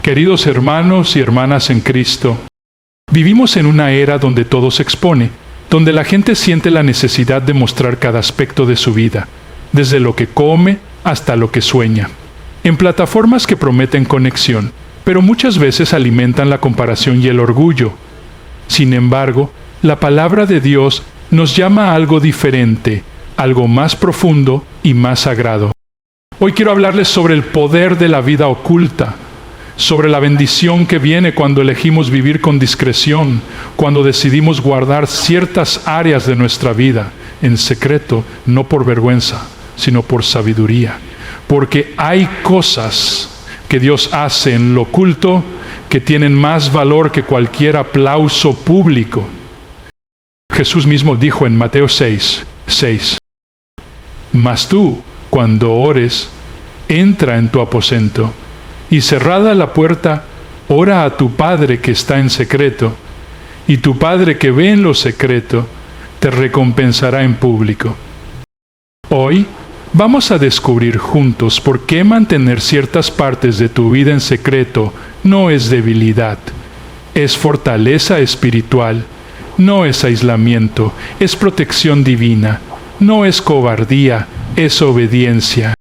Queridos hermanos y hermanas en Cristo, vivimos en una era donde todo se expone, donde la gente siente la necesidad de mostrar cada aspecto de su vida, desde lo que come hasta lo que sueña, en plataformas que prometen conexión, pero muchas veces alimentan la comparación y el orgullo. Sin embargo, la palabra de Dios nos llama a algo diferente, algo más profundo y más sagrado. Hoy quiero hablarles sobre el poder de la vida oculta, sobre la bendición que viene cuando elegimos vivir con discreción, cuando decidimos guardar ciertas áreas de nuestra vida en secreto, no por vergüenza, sino por sabiduría. Porque hay cosas que Dios hace en lo oculto que tienen más valor que cualquier aplauso público. Jesús mismo dijo en Mateo 6: Mas tú, cuando ores, entra en tu aposento, y cerrada la puerta, ora a tu Padre que está en secreto, y tu Padre que ve en lo secreto, te recompensará en público. Hoy vamos a descubrir juntos por qué mantener ciertas partes de tu vida en secreto no es debilidad, es fortaleza espiritual, no es aislamiento, es protección divina, no es cobardía, es obediencia.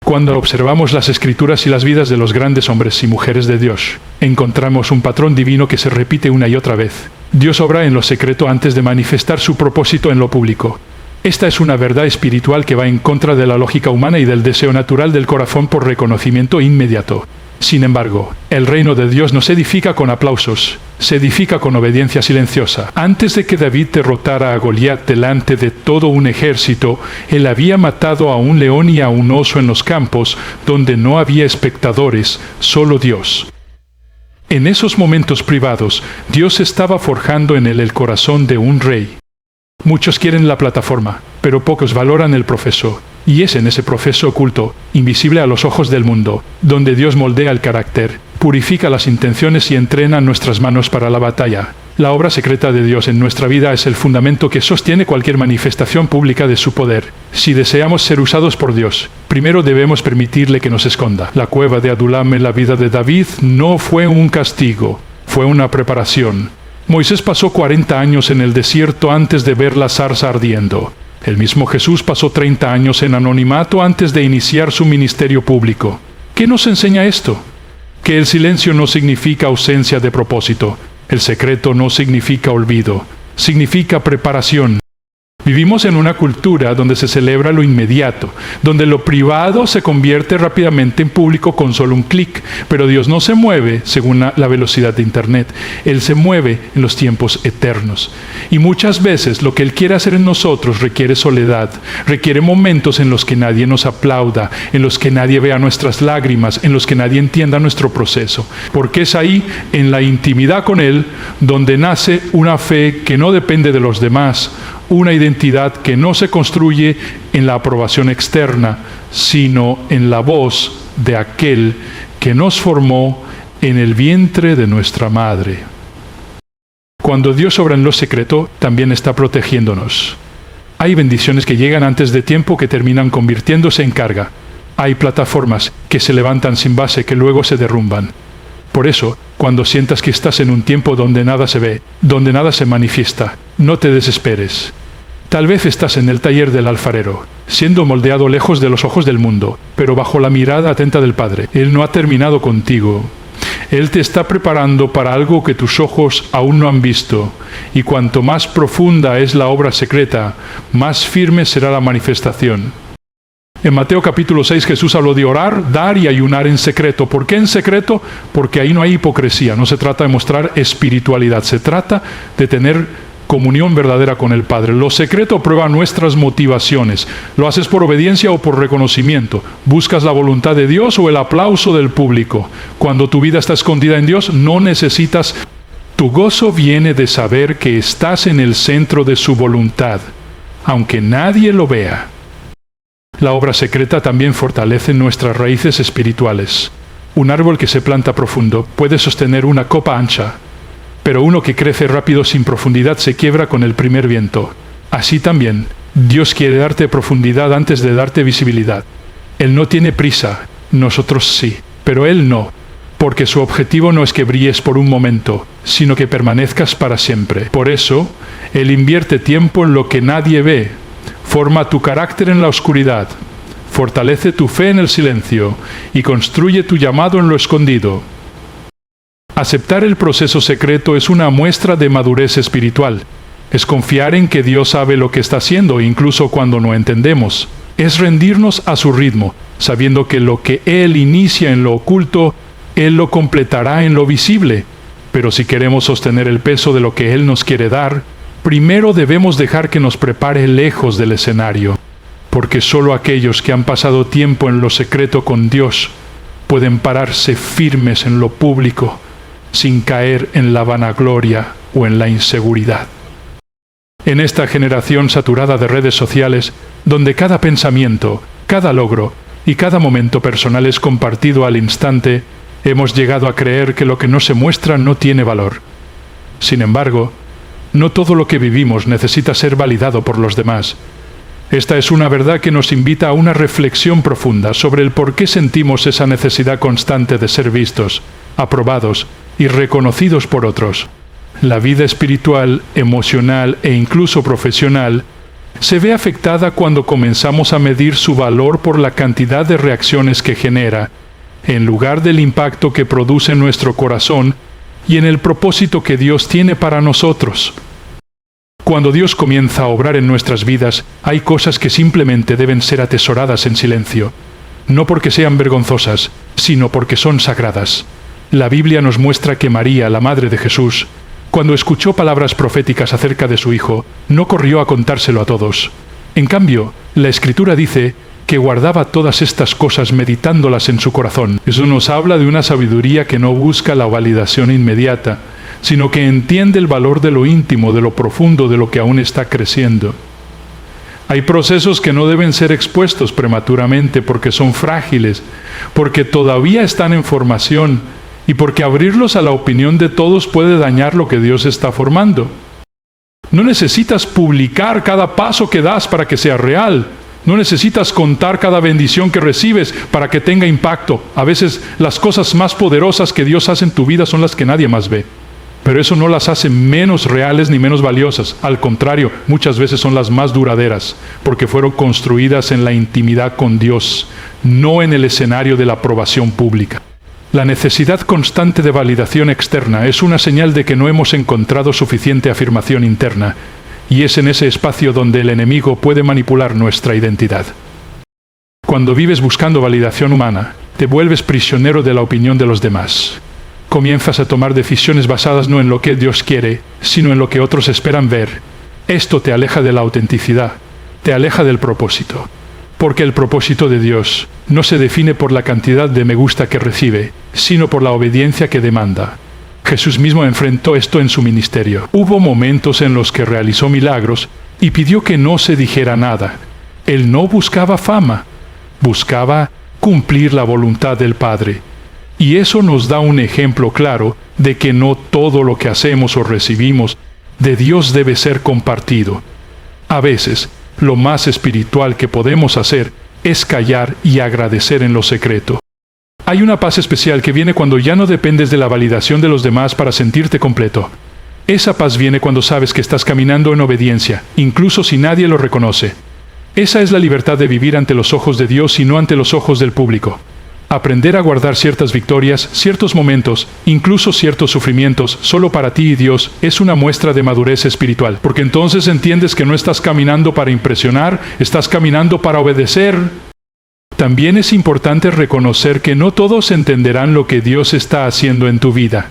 Cuando observamos las Escrituras y las vidas de los grandes hombres y mujeres de Dios, encontramos un patrón divino que se repite una y otra vez. Dios obra en lo secreto antes de manifestar su propósito en lo público. Esta es una verdad espiritual que va en contra de la lógica humana y del deseo natural del corazón por reconocimiento inmediato. Sin embargo, el reino de Dios no se edifica con aplausos, se edifica con obediencia silenciosa. Antes de que David derrotara a Goliat delante de todo un ejército, él había matado a un león y a un oso en los campos, donde no había espectadores, solo Dios. En esos momentos privados, Dios estaba forjando en él el corazón de un rey. Muchos quieren la plataforma, pero pocos valoran el proceso. Y es en ese proceso oculto, invisible a los ojos del mundo, donde Dios moldea el carácter, purifica las intenciones y entrena nuestras manos para la batalla. La obra secreta de Dios en nuestra vida es el fundamento que sostiene cualquier manifestación pública de su poder. Si deseamos ser usados por Dios, primero debemos permitirle que nos esconda. La cueva de Adulam en la vida de David no fue un castigo, fue una preparación. Moisés pasó 40 años en el desierto antes de ver la zarza ardiendo. El mismo Jesús pasó 30 años en anonimato antes de iniciar su ministerio público. ¿Qué nos enseña esto? Que el silencio no significa ausencia de propósito. El secreto no significa olvido. Significa preparación. Vivimos en una cultura donde se celebra lo inmediato, donde lo privado se convierte rápidamente en público con solo un clic. Pero Dios no se mueve según la velocidad de Internet. Él se mueve en los tiempos eternos. Y muchas veces lo que Él quiere hacer en nosotros requiere soledad, requiere momentos en los que nadie nos aplauda, en los que nadie vea nuestras lágrimas, en los que nadie entienda nuestro proceso. Porque es ahí, en la intimidad con Él, donde nace una fe que no depende de los demás, una identidad que no se construye en la aprobación externa, sino en la voz de aquel que nos formó en el vientre de nuestra madre. Cuando Dios obra en lo secreto, también está protegiéndonos. Hay bendiciones que llegan antes de tiempo que terminan convirtiéndose en carga. Hay plataformas que se levantan sin base que luego se derrumban. Por eso, cuando sientas que estás en un tiempo donde nada se ve, donde nada se manifiesta, no te desesperes. Tal vez estás en el taller del alfarero, siendo moldeado lejos de los ojos del mundo, pero bajo la mirada atenta del Padre. Él no ha terminado contigo. Él te está preparando para algo que tus ojos aún no han visto. Y cuanto más profunda es la obra secreta, más firme será la manifestación. En Mateo capítulo 6 Jesús habló de orar, dar y ayunar en secreto. ¿Por qué en secreto? Porque ahí no hay hipocresía, no se trata de mostrar espiritualidad, se trata de tener comunión verdadera con el Padre. Lo secreto prueba nuestras motivaciones. ¿Lo haces por obediencia o por reconocimiento? ¿Buscas la voluntad de Dios o el aplauso del público? Cuando tu vida está escondida en Dios, no necesitas. Tu gozo viene de saber que estás en el centro de su voluntad, aunque nadie lo vea. La obra secreta también fortalece nuestras raíces espirituales. Un árbol que se planta profundo puede sostener una copa ancha, pero uno que crece rápido sin profundidad se quiebra con el primer viento. Así también, Dios quiere darte profundidad antes de darte visibilidad. Él no tiene prisa, nosotros sí, pero Él no. porque su objetivo no es que brilles por un momento, sino que permanezcas para siempre. Por eso, Él invierte tiempo en lo que nadie ve, forma tu carácter en la oscuridad, fortalece tu fe en el silencio y construye tu llamado en lo escondido. Aceptar el proceso secreto es una muestra de madurez espiritual. Es confiar en que Dios sabe lo que está haciendo, incluso cuando no entendemos. Es rendirnos a su ritmo, sabiendo que lo que Él inicia en lo oculto, Él lo completará en lo visible. Pero si queremos sostener el peso de lo que Él nos quiere dar, primero debemos dejar que nos prepare lejos del escenario, porque solo aquellos que han pasado tiempo en lo secreto con Dios pueden pararse firmes en lo público, sin caer en la vanagloria o en la inseguridad. En esta generación saturada de redes sociales, donde cada pensamiento, cada logro y cada momento personal es compartido al instante, hemos llegado a creer que lo que no se muestra no tiene valor. Sin embargo, no todo lo que vivimos necesita ser validado por los demás. Esta es una verdad que nos invita a una reflexión profunda sobre el por qué sentimos esa necesidad constante de ser vistos, aprobados y reconocidos por otros. La vida espiritual, emocional e incluso profesional se ve afectada cuando comenzamos a medir su valor por la cantidad de reacciones que genera, en lugar del impacto que produce en nuestro corazón y en el propósito que Dios tiene para nosotros. Cuando Dios comienza a obrar en nuestras vidas, hay cosas que simplemente deben ser atesoradas en silencio, no porque sean vergonzosas, sino porque son sagradas. La Biblia nos muestra que María, la madre de Jesús, cuando escuchó palabras proféticas acerca de su hijo, no corrió a contárselo a todos. En cambio, la Escritura dice que guardaba todas estas cosas meditándolas en su corazón. Eso nos habla de una sabiduría que no busca la validación inmediata, sino que entiende el valor de lo íntimo, de lo profundo, de lo que aún está creciendo. Hay procesos que no deben ser expuestos prematuramente porque son frágiles, porque todavía están en formación y porque abrirlos a la opinión de todos puede dañar lo que Dios está formando. No necesitas publicar cada paso que das para que sea real. No necesitas contar cada bendición que recibes para que tenga impacto. A veces las cosas más poderosas que Dios hace en tu vida son las que nadie más ve. Pero eso no las hace menos reales ni menos valiosas. Al contrario, muchas veces son las más duraderas, porque fueron construidas en la intimidad con Dios, no en el escenario de la aprobación pública. La necesidad constante de validación externa es una señal de que no hemos encontrado suficiente afirmación interna, y es en ese espacio donde el enemigo puede manipular nuestra identidad. Cuando vives buscando validación humana, te vuelves prisionero de la opinión de los demás. Comienzas a tomar decisiones basadas no en lo que Dios quiere, sino en lo que otros esperan ver. Esto te aleja de la autenticidad, te aleja del propósito. Porque el propósito de Dios no se define por la cantidad de me gusta que recibe, sino por la obediencia que demanda. Jesús mismo enfrentó esto en su ministerio. Hubo momentos en los que realizó milagros y pidió que no se dijera nada. Él no buscaba fama, buscaba cumplir la voluntad del Padre. Y eso nos da un ejemplo claro de que no todo lo que hacemos o recibimos de Dios debe ser compartido. A veces, lo más espiritual que podemos hacer es callar y agradecer en lo secreto. Hay una paz especial que viene cuando ya no dependes de la validación de los demás para sentirte completo. Esa paz viene cuando sabes que estás caminando en obediencia, incluso si nadie lo reconoce. Esa es la libertad de vivir ante los ojos de Dios y no ante los ojos del público. Aprender a guardar ciertas victorias, ciertos momentos, incluso ciertos sufrimientos, solo para ti y Dios, es una muestra de madurez espiritual. Porque entonces entiendes que no estás caminando para impresionar, estás caminando para obedecer. También es importante reconocer que no todos entenderán lo que Dios está haciendo en tu vida.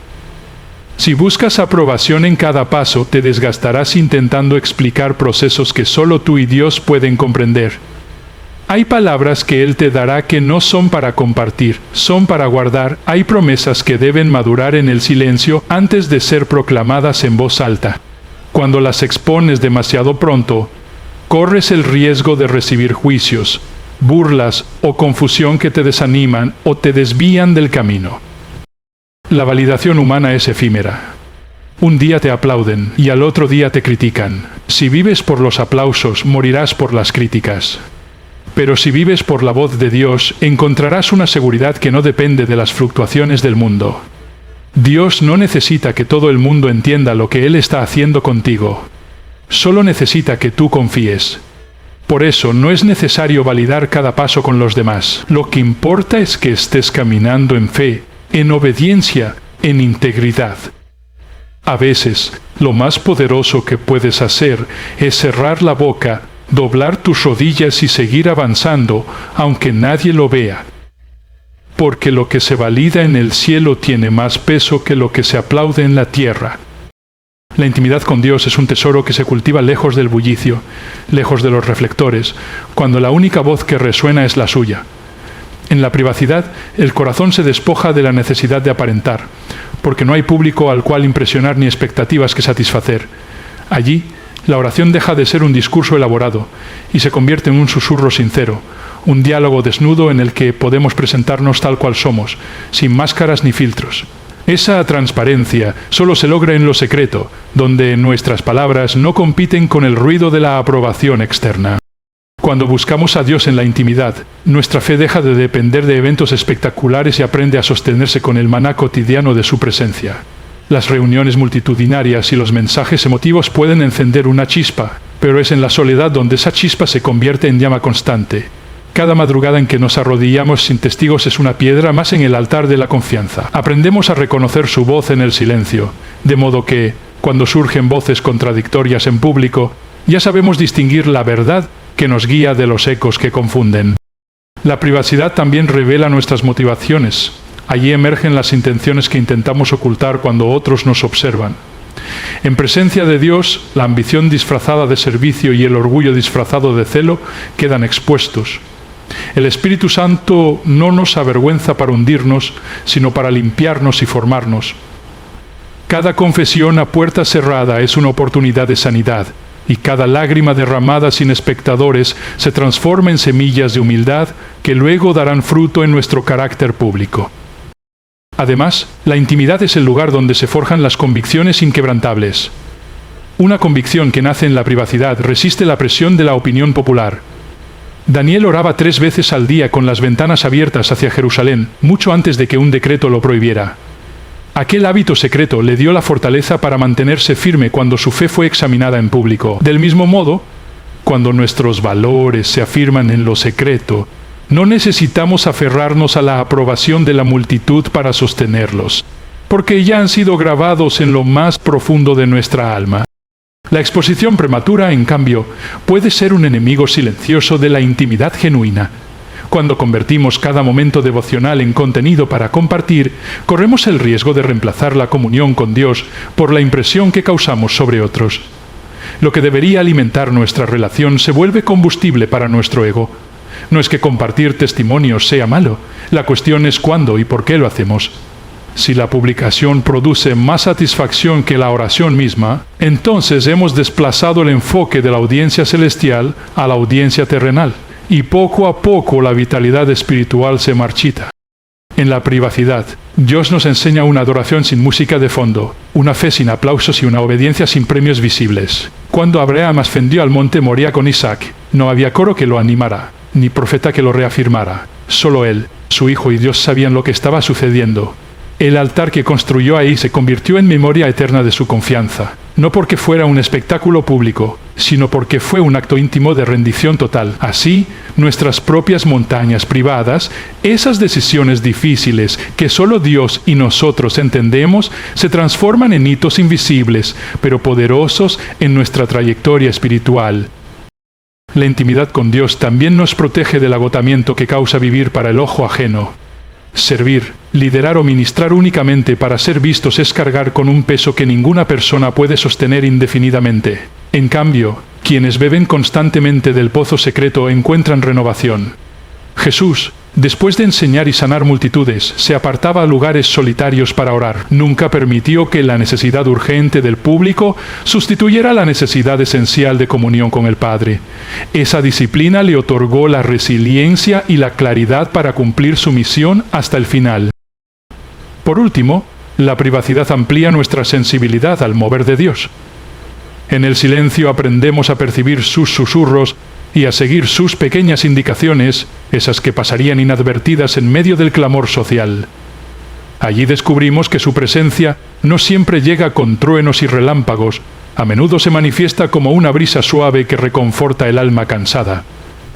Si buscas aprobación en cada paso, te desgastarás intentando explicar procesos que solo tú y Dios pueden comprender. Hay palabras que Él te dará que no son para compartir, son para guardar. Hay promesas que deben madurar en el silencio antes de ser proclamadas en voz alta. Cuando las expones demasiado pronto, corres el riesgo de recibir juicios, burlas o confusión que te desaniman o te desvían del camino. La validación humana es efímera. Un día te aplauden y al otro día te critican. Si vives por los aplausos, morirás por las críticas. Pero si vives por la voz de Dios, encontrarás una seguridad que no depende de las fluctuaciones del mundo. Dios no necesita que todo el mundo entienda lo que Él está haciendo contigo. Solo necesita que tú confíes. Por eso no es necesario validar cada paso con los demás. Lo que importa es que estés caminando en fe, en obediencia, en integridad. A veces, lo más poderoso que puedes hacer es cerrar la boca, doblar tus rodillas y seguir avanzando, aunque nadie lo vea. Porque lo que se valida en el cielo tiene más peso que lo que se aplaude en la tierra. La intimidad con Dios es un tesoro que se cultiva lejos del bullicio, lejos de los reflectores, cuando la única voz que resuena es la suya. En la privacidad, el corazón se despoja de la necesidad de aparentar, porque no hay público al cual impresionar ni expectativas que satisfacer. Allí, la oración deja de ser un discurso elaborado y se convierte en un susurro sincero, un diálogo desnudo en el que podemos presentarnos tal cual somos, sin máscaras ni filtros. Esa transparencia solo se logra en lo secreto, donde nuestras palabras no compiten con el ruido de la aprobación externa. Cuando buscamos a Dios en la intimidad, nuestra fe deja de depender de eventos espectaculares y aprende a sostenerse con el maná cotidiano de su presencia. Las reuniones multitudinarias y los mensajes emotivos pueden encender una chispa, pero es en la soledad donde esa chispa se convierte en llama constante. Cada madrugada en que nos arrodillamos sin testigos es una piedra más en el altar de la confianza. Aprendemos a reconocer su voz en el silencio, de modo que, cuando surgen voces contradictorias en público, ya sabemos distinguir la verdad que nos guía de los ecos que confunden. La privacidad también revela nuestras motivaciones. Allí emergen las intenciones que intentamos ocultar cuando otros nos observan. En presencia de Dios, la ambición disfrazada de servicio y el orgullo disfrazado de celo quedan expuestos. El Espíritu Santo no nos avergüenza para hundirnos, sino para limpiarnos y formarnos. Cada confesión a puerta cerrada es una oportunidad de sanidad, y cada lágrima derramada sin espectadores se transforma en semillas de humildad que luego darán fruto en nuestro carácter público. Además, la intimidad es el lugar donde se forjan las convicciones inquebrantables. Una convicción que nace en la privacidad resiste la presión de la opinión popular. Daniel oraba 3 veces al día con las ventanas abiertas hacia Jerusalén, mucho antes de que un decreto lo prohibiera. Aquel hábito secreto le dio la fortaleza para mantenerse firme cuando su fe fue examinada en público. Del mismo modo, cuando nuestros valores se afirman en lo secreto, no necesitamos aferrarnos a la aprobación de la multitud para sostenerlos, porque ya han sido grabados en lo más profundo de nuestra alma. La exposición prematura, en cambio, puede ser un enemigo silencioso de la intimidad genuina. Cuando convertimos cada momento devocional en contenido para compartir, corremos el riesgo de reemplazar la comunión con Dios por la impresión que causamos sobre otros. Lo que debería alimentar nuestra relación se vuelve combustible para nuestro ego. No es que compartir testimonios sea malo, la cuestión es cuándo y por qué lo hacemos. Si la publicación produce más satisfacción que la oración misma, entonces hemos desplazado el enfoque de la audiencia celestial a la audiencia terrenal, y poco a poco la vitalidad espiritual se marchita. En la privacidad, Dios nos enseña una adoración sin música de fondo, una fe sin aplausos y una obediencia sin premios visibles. Cuando Abraham ascendió al monte Moría con Isaac, no había coro que lo animara, ni profeta que lo reafirmara. Solo él, su hijo y Dios sabían lo que estaba sucediendo. El altar que construyó ahí se convirtió en memoria eterna de su confianza, no porque fuera un espectáculo público, sino porque fue un acto íntimo de rendición total. Así, nuestras propias montañas privadas, esas decisiones difíciles que solo Dios y nosotros entendemos, se transforman en hitos invisibles, pero poderosos en nuestra trayectoria espiritual. La intimidad con Dios también nos protege del agotamiento que causa vivir para el ojo ajeno. Servir, liderar o ministrar únicamente para ser vistos es cargar con un peso que ninguna persona puede sostener indefinidamente. En cambio, quienes beben constantemente del pozo secreto encuentran renovación. Jesús, después de enseñar y sanar multitudes, se apartaba a lugares solitarios para orar. Nunca permitió que la necesidad urgente del público sustituyera la necesidad esencial de comunión con el Padre. Esa disciplina le otorgó la resiliencia y la claridad para cumplir su misión hasta el final. Por último, la privacidad amplía nuestra sensibilidad al mover de Dios. En el silencio aprendemos a percibir sus susurros y a seguir sus pequeñas indicaciones, esas que pasarían inadvertidas en medio del clamor social. Allí descubrimos que su presencia no siempre llega con truenos y relámpagos, a menudo se manifiesta como una brisa suave que reconforta el alma cansada.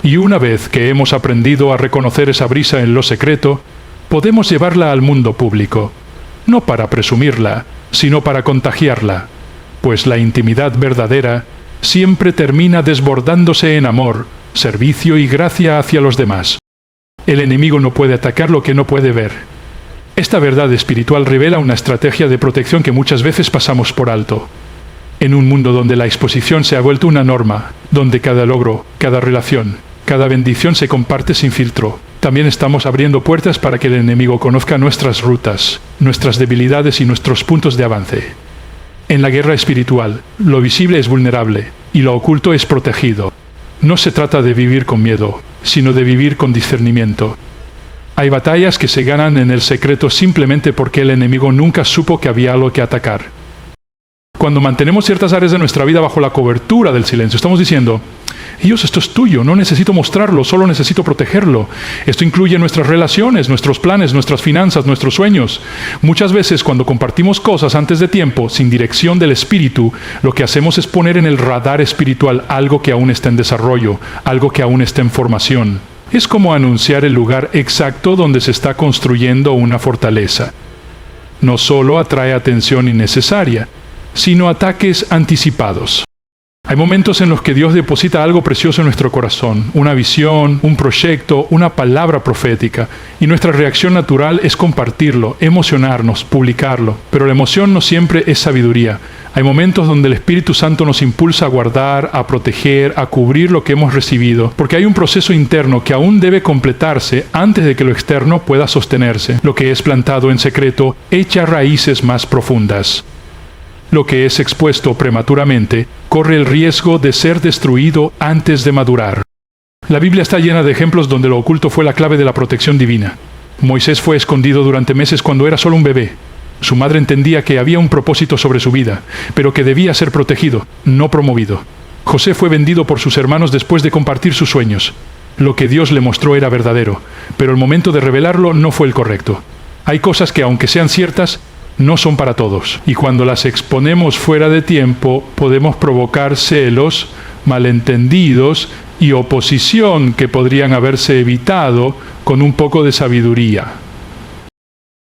Y una vez que hemos aprendido a reconocer esa brisa en lo secreto, podemos llevarla al mundo público, no para presumirla, sino para contagiarla, pues la intimidad verdadera siempre termina desbordándose en amor, servicio y gracia hacia los demás. El enemigo no puede atacar lo que no puede ver. Esta verdad espiritual revela una estrategia de protección que muchas veces pasamos por alto. En un mundo donde la exposición se ha vuelto una norma, donde cada logro, cada relación, cada bendición se comparte sin filtro, también estamos abriendo puertas para que el enemigo conozca nuestras rutas, nuestras debilidades y nuestros puntos de avance. En la guerra espiritual, lo visible es vulnerable y lo oculto es protegido. No se trata de vivir con miedo, sino de vivir con discernimiento. Hay batallas que se ganan en el secreto simplemente porque el enemigo nunca supo que había algo que atacar. Cuando mantenemos ciertas áreas de nuestra vida bajo la cobertura del silencio, estamos diciendo: Dios, esto es tuyo, no necesito mostrarlo, solo necesito protegerlo. Esto incluye nuestras relaciones, nuestros planes, nuestras finanzas, nuestros sueños. Muchas veces cuando compartimos cosas antes de tiempo, sin dirección del Espíritu, lo que hacemos es poner en el radar espiritual algo que aún está en desarrollo, algo que aún está en formación. Es como anunciar el lugar exacto donde se está construyendo una fortaleza. No solo atrae atención innecesaria, sino ataques anticipados. Hay momentos en los que Dios deposita algo precioso en nuestro corazón, una visión, un proyecto, una palabra profética, y nuestra reacción natural es compartirlo, emocionarnos, publicarlo, pero la emoción no siempre es sabiduría. Hay momentos donde el Espíritu Santo nos impulsa a guardar, a proteger, a cubrir lo que hemos recibido, porque hay un proceso interno que aún debe completarse antes de que lo externo pueda sostenerse. Lo que es plantado en secreto echa raíces más profundas. Lo que es expuesto prematuramente corre el riesgo de ser destruido antes de madurar. La Biblia está llena de ejemplos donde lo oculto fue la clave de la protección divina. Moisés fue escondido durante meses cuando era solo un bebé. Su madre entendía que había un propósito sobre su vida, pero que debía ser protegido, no promovido. José fue vendido por sus hermanos después de compartir sus sueños. Lo que Dios le mostró era verdadero, pero el momento de revelarlo no fue el correcto. Hay cosas que, aunque sean ciertas, no son para todos, y cuando las exponemos fuera de tiempo, podemos provocar celos, malentendidos y oposición que podrían haberse evitado con un poco de sabiduría.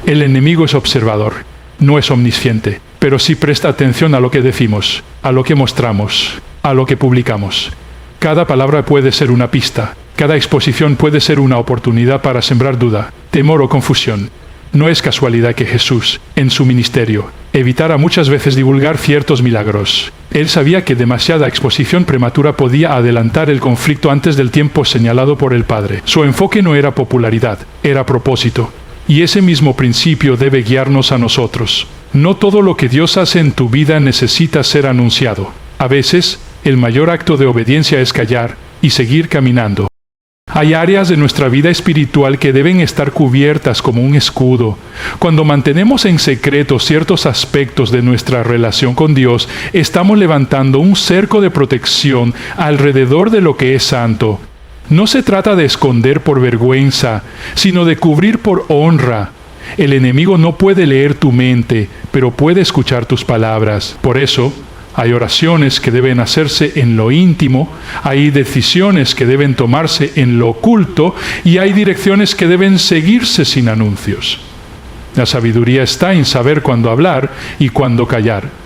El enemigo es observador, no es omnisciente, pero sí presta atención a lo que decimos, a lo que mostramos, a lo que publicamos. Cada palabra puede ser una pista, cada exposición puede ser una oportunidad para sembrar duda, temor o confusión. No es casualidad que Jesús, en su ministerio, evitara muchas veces divulgar ciertos milagros. Él sabía que demasiada exposición prematura podía adelantar el conflicto antes del tiempo señalado por el Padre. Su enfoque no era popularidad, era propósito. Y ese mismo principio debe guiarnos a nosotros. No todo lo que Dios hace en tu vida necesita ser anunciado. A veces, el mayor acto de obediencia es callar y seguir caminando. Hay áreas de nuestra vida espiritual que deben estar cubiertas como un escudo. Cuando mantenemos en secreto ciertos aspectos de nuestra relación con Dios, estamos levantando un cerco de protección alrededor de lo que es santo. No se trata de esconder por vergüenza, sino de cubrir por honra. El enemigo no puede leer tu mente, pero puede escuchar tus palabras. Por eso, hay oraciones que deben hacerse en lo íntimo, hay decisiones que deben tomarse en lo oculto y hay direcciones que deben seguirse sin anuncios. La sabiduría está en saber cuándo hablar y cuándo callar.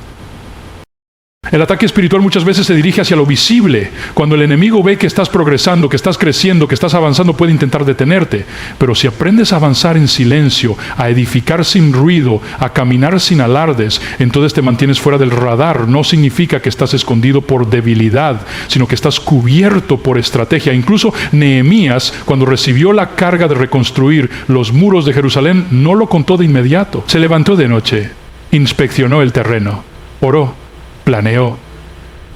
El ataque espiritual muchas veces se dirige hacia lo visible. Cuando el enemigo ve que estás progresando, que estás creciendo, que estás avanzando, puede intentar detenerte. Pero si aprendes a avanzar en silencio, a edificar sin ruido, a caminar sin alardes, entonces te mantienes fuera del radar. No significa que estás escondido por debilidad, sino que estás cubierto por estrategia. Incluso Nehemías, cuando recibió la carga de reconstruir los muros de Jerusalén, no lo contó de inmediato. Se levantó de noche, inspeccionó el terreno, oró, planeó.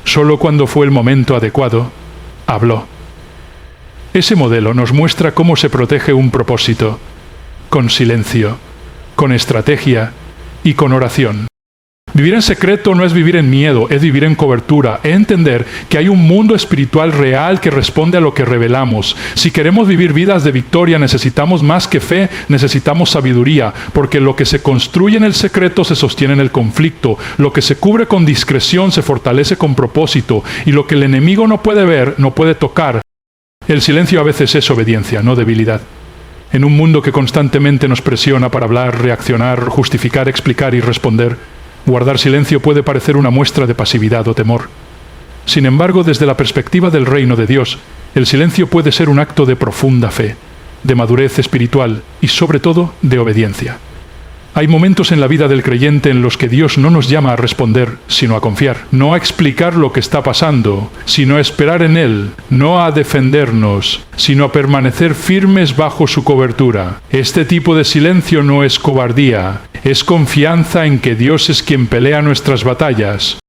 Solo cuando fue el momento adecuado, habló. Ese modelo nos muestra cómo se protege un propósito, con silencio, con estrategia y con oración. Vivir en secreto no es vivir en miedo, es vivir en cobertura, es entender que hay un mundo espiritual real que responde a lo que revelamos. Si queremos vivir vidas de victoria, necesitamos más que fe, necesitamos sabiduría, porque lo que se construye en el secreto se sostiene en el conflicto, lo que se cubre con discreción se fortalece con propósito, y lo que el enemigo no puede ver, no puede tocar. El silencio a veces es obediencia, no debilidad. En un mundo que constantemente nos presiona para hablar, reaccionar, justificar, explicar y responder, guardar silencio puede parecer una muestra de pasividad o temor. Sin embargo, desde la perspectiva del reino de Dios, el silencio puede ser un acto de profunda fe, de madurez espiritual y, sobre todo, de obediencia. Hay momentos en la vida del creyente en los que Dios no nos llama a responder, sino a confiar, no a explicar lo que está pasando, sino a esperar en Él, no a defendernos, sino a permanecer firmes bajo su cobertura. Este tipo de silencio no es cobardía, es confianza en que Dios es quien pelea nuestras batallas.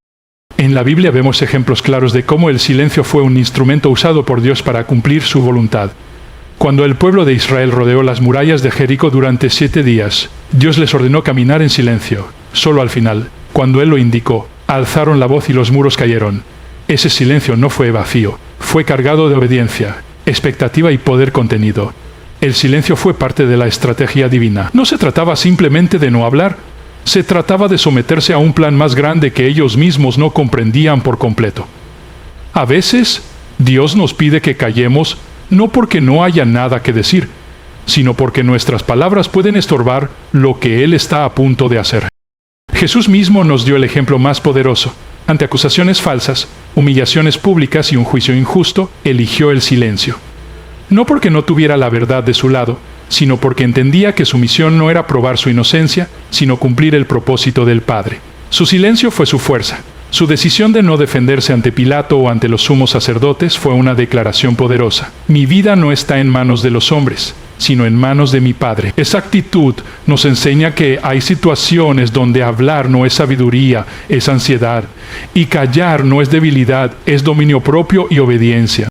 En la Biblia vemos ejemplos claros de cómo el silencio fue un instrumento usado por Dios para cumplir su voluntad. Cuando el pueblo de Israel rodeó las murallas de Jericó durante 7 días, Dios les ordenó caminar en silencio. Solo al final, cuando Él lo indicó, alzaron la voz y los muros cayeron. Ese silencio no fue vacío, fue cargado de obediencia, expectativa y poder contenido. El silencio fue parte de la estrategia divina. No se trataba simplemente de no hablar, se trataba de someterse a un plan más grande que ellos mismos no comprendían por completo. A veces, Dios nos pide que callemos no porque no haya nada que decir, sino porque nuestras palabras pueden estorbar lo que Él está a punto de hacer. Jesús mismo nos dio el ejemplo más poderoso. Ante acusaciones falsas, humillaciones públicas y un juicio injusto, eligió el silencio. No porque no tuviera la verdad de su lado, sino porque entendía que su misión no era probar su inocencia, sino cumplir el propósito del Padre. Su silencio fue su fuerza. Su decisión de no defenderse ante Pilato o ante los sumos sacerdotes fue una declaración poderosa. Mi vida no está en manos de los hombres, sino en manos de mi Padre. Esa actitud nos enseña que hay situaciones donde hablar no es sabiduría, es ansiedad, y callar no es debilidad, es dominio propio y obediencia.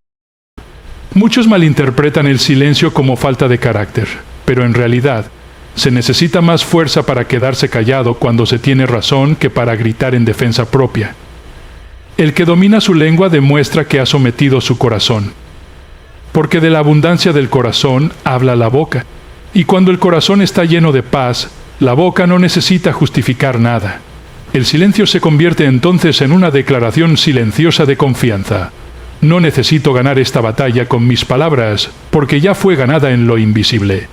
Muchos malinterpretan el silencio como falta de carácter, pero en realidad, se necesita más fuerza para quedarse callado cuando se tiene razón que para gritar en defensa propia. El que domina su lengua demuestra que ha sometido su corazón, porque de la abundancia del corazón habla la boca, y cuando el corazón está lleno de paz, la boca no necesita justificar nada. El silencio se convierte entonces en una declaración silenciosa de confianza. No necesito ganar esta batalla con mis palabras, porque ya fue ganada en lo invisible.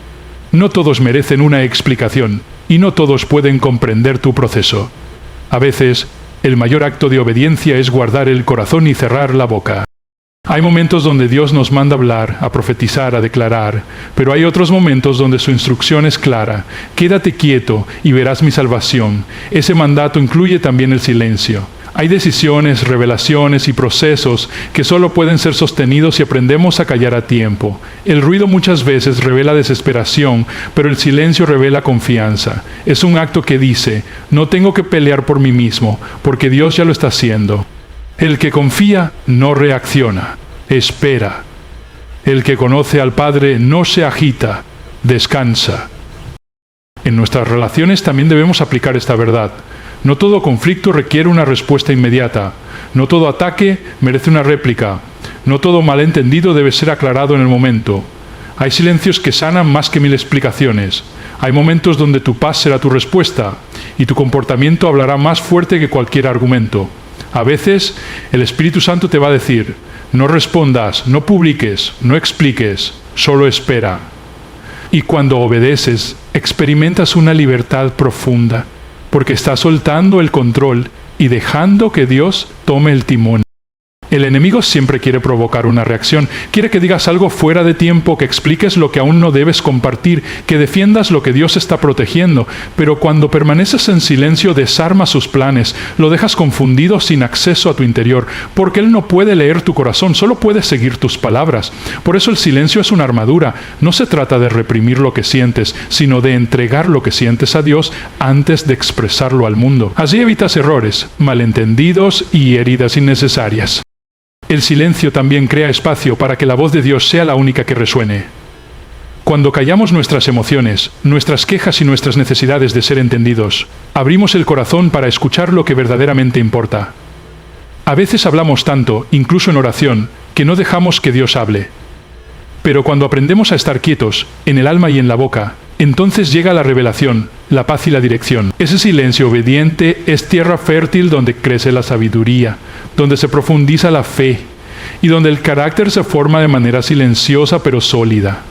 No todos merecen una explicación, y no todos pueden comprender tu proceso. A veces, el mayor acto de obediencia es guardar el corazón y cerrar la boca. Hay momentos donde Dios nos manda hablar, a profetizar, a declarar, pero hay otros momentos donde su instrucción es clara. Quédate quieto y verás mi salvación. Ese mandato incluye también el silencio. Hay decisiones, revelaciones y procesos que solo pueden ser sostenidos si aprendemos a callar a tiempo. El ruido muchas veces revela desesperación, pero el silencio revela confianza. Es un acto que dice, no tengo que pelear por mí mismo, porque Dios ya lo está haciendo. El que confía no reacciona, espera. El que conoce al Padre no se agita, descansa. En nuestras relaciones también debemos aplicar esta verdad. No todo conflicto requiere una respuesta inmediata. No todo ataque merece una réplica. No todo malentendido debe ser aclarado en el momento. Hay silencios que sanan más que 1000 explicaciones. Hay momentos donde tu paz será tu respuesta y tu comportamiento hablará más fuerte que cualquier argumento. A veces, el Espíritu Santo te va a decir, no respondas, no publiques, no expliques, solo espera. Y cuando obedeces, experimentas una libertad profunda, porque estás soltando el control y dejando que Dios tome el timón. El enemigo siempre quiere provocar una reacción. Quiere que digas algo fuera de tiempo, que expliques lo que aún no debes compartir, que defiendas lo que Dios está protegiendo. Pero cuando permaneces en silencio, desarma sus planes, lo dejas confundido sin acceso a tu interior, porque Él no puede leer tu corazón, solo puede seguir tus palabras. Por eso el silencio es una armadura. No se trata de reprimir lo que sientes, sino de entregar lo que sientes a Dios antes de expresarlo al mundo. Así evitas errores, malentendidos y heridas innecesarias. El silencio también crea espacio para que la voz de Dios sea la única que resuene. Cuando callamos nuestras emociones, nuestras quejas y nuestras necesidades de ser entendidos, abrimos el corazón para escuchar lo que verdaderamente importa. A veces hablamos tanto, incluso en oración, que no dejamos que Dios hable. Pero cuando aprendemos a estar quietos, en el alma y en la boca, entonces llega la revelación, la paz y la dirección. Ese silencio obediente es tierra fértil donde crece la sabiduría, donde se profundiza la fe y donde el carácter se forma de manera silenciosa pero sólida.